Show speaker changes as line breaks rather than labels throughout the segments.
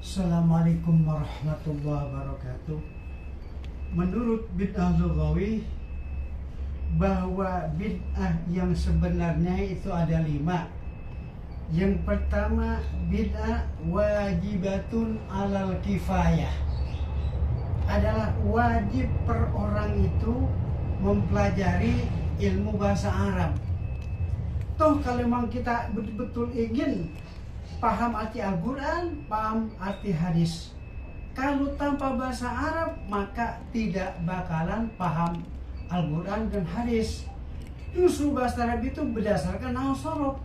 Assalamualaikum warahmatullahi wabarakatuh. Menurut bid'ah lughawi, bahwa bid'ah yang sebenarnya itu ada 5. Yang pertama, bid'ah wajibatun alal kifayah. Adalah wajib per orang itu mempelajari ilmu bahasa Arab. Toh kalau memang kita betul-betul ingin paham arti Al-Quran, paham arti hadis. Kalau tanpa bahasa Arab, maka tidak bakalan paham Al-Quran dan hadis. Justru bahasa Arab itu berdasarkan nahwu sorof.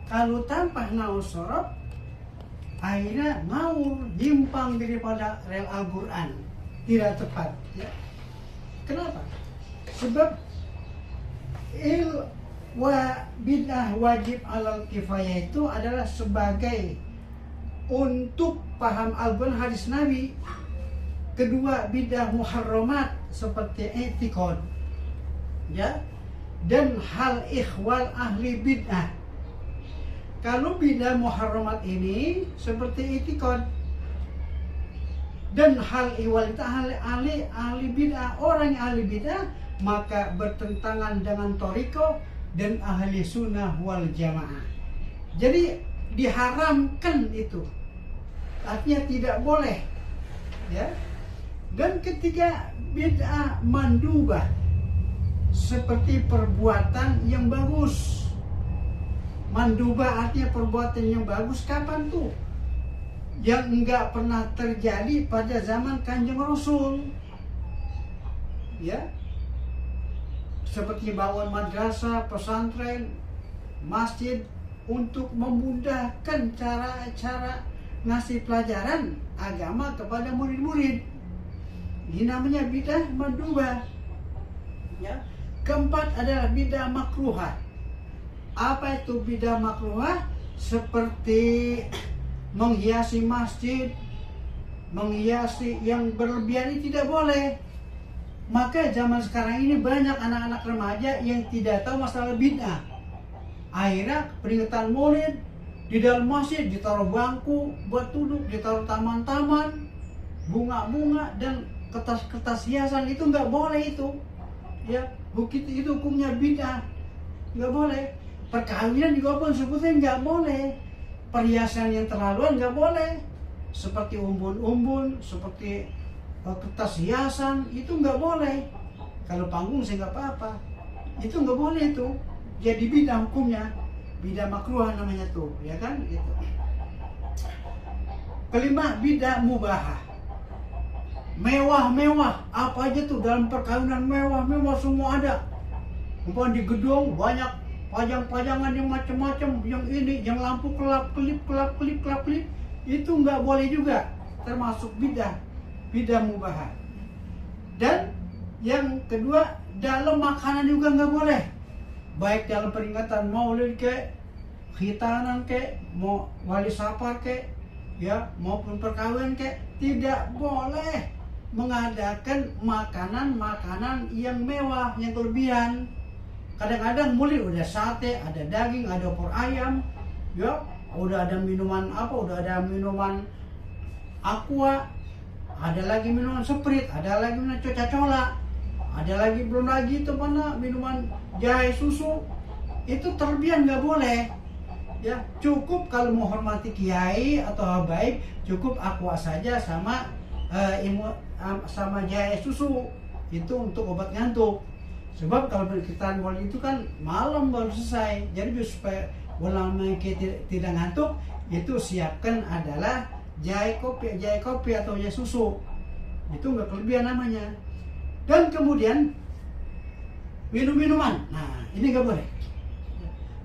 Kalau tanpa nahwu sorof, akhirnya ngawur, nyimpang daripada rel Al-Quran. Tidak tepat. Ya. Kenapa? Sebab bid'ah wajib alal kifayah itu adalah sebagai untuk paham Al-Quran hadis Nabi. Kedua, bid'ah muharramat seperti i'tiqad, ya, dan hal ikhwal ahli bid'ah. Kalau bid'ah muharramat ini seperti i'tiqad dan hal ihwal itu ahli bid'ah, orang yang ahli bid'ah maka bertentangan dengan thariqah dan ahli sunnah wal jamaah. Jadi diharamkan itu, artinya tidak boleh, ya. Dan ketiga, bid'ah mandubah seperti perbuatan yang bagus. Mandubah artinya perbuatan yang bagus. Kapan tuh? Yang enggak pernah terjadi pada zaman Kanjeng Rasul, ya. Seperti bangun madrasah, pesantren, masjid untuk memudahkan cara-cara ngasih pelajaran agama kepada murid-murid. Ini namanya bid'ah mandubah. Ya. Keempat adalah bid'ah makruhah. Apa itu bid'ah makruhah? Seperti menghiasi masjid, menghiasi yang berlebihan ini tidak boleh. Maka zaman sekarang ini banyak anak-anak remaja yang tidak tahu masalah bid'ah. Akhirnya peringatan maulid di dalam masjid ditaruh bangku buat duduk, ditaruh taman-taman, bunga-bunga dan kertas-kertas hiasan. Itu nggak boleh itu. Ya, itu hukumnya bid'ah. Nggak boleh. Perkawinan juga pun sebutnya nggak boleh. Perhiasan yang terlaluan nggak boleh. Seperti umbun-umbun, seperti kertas hiasan, itu nggak boleh. Kalau panggung sih nggak apa-apa, itu nggak boleh itu. Jadi bid'ah hukumnya, bid'ah makruh namanya tuh, ya kan? Gitu. Kelima, bid'ah mubahah. Mewah-mewah, apa aja tuh dalam perkawinan mewah-mewah semua ada. Umpama di gedung banyak pajang-pajangan yang macam-macam, yang ini, yang lampu kelap-kelip, itu nggak boleh juga, termasuk bid'ah mubahah. Dan yang kedua, dalam makanan juga nggak boleh, baik dalam peringatan maulid ke, khitanan ke, mau wali safar ke, ya, maupun perkawinan ke, tidak boleh mengadakan makanan yang mewah, yang kelebihan. Kadang-kadang maulid udah sate, ada daging, ada opor ayam, ya, udah ada minuman udah ada minuman aqua, ada lagi minuman Sprite, ada lagi minuman Coca-Cola, ada lagi belum lagi itu mana minuman jahe susu. Itu terlebihan nggak boleh. Ya, cukup kalau menghormati kiai atau habaib, cukup aqua saja sama sama jahe susu. Itu untuk obat ngantuk. Sebab kalau kita maulid itu kan malam baru selesai. Jadi supaya ulama tidak ngantuk, itu siapkan adalah jahe kopi atau jahe susu. Itu nggak kelebihan namanya. Dan kemudian minum-minuman, nah ini nggak boleh.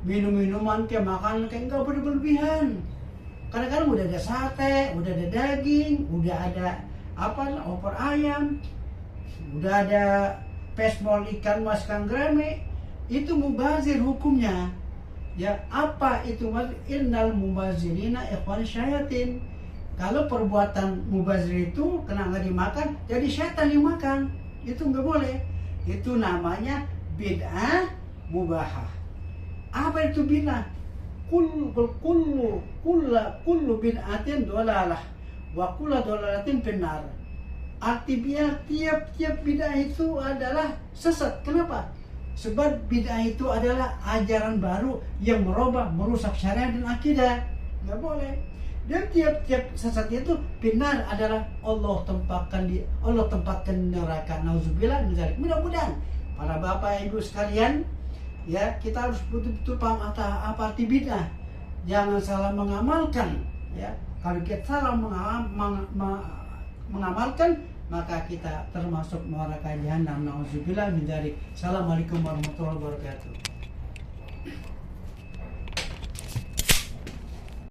Minum-minuman kayak makanan kayak nggak boleh berlebihan. Kadang-kadang udah ada sate, udah ada daging, udah ada opor ayam, udah ada pesmol ikan mas kanggrame, itu mubazir hukumnya. Ya, apa itu? Innal mubazirina ikhwan syayatin. Kalau perbuatan mubazir itu kena nggak dimakan, jadi setan yang makan. Itu nggak boleh. Itu namanya bid'ah mubahah. Apa itu bid'ah? Kullu bid'atin dolalah wa kullu dhalalatin finnar. Artinya tiap-tiap bid'ah itu adalah sesat. Kenapa? Sebab bid'ah itu adalah ajaran baru yang merusak syariat dan akidah. Nggak boleh. Dan tiap-tiap sesat itu benar adalah Allah tempatkan neraka. Nauzubillah min dzalik. Mudah-mudahan para bapak ibu sekalian, ya, kita harus betul-betul paham apa arti bid'ah. Jangan salah mengamalkan, ya. Kalau kita salah mengamalkan, maka kita termasuk neraka jahanam. Nauzubillah min dzalik. Assalamualaikum warahmatullahi wabarakatuh.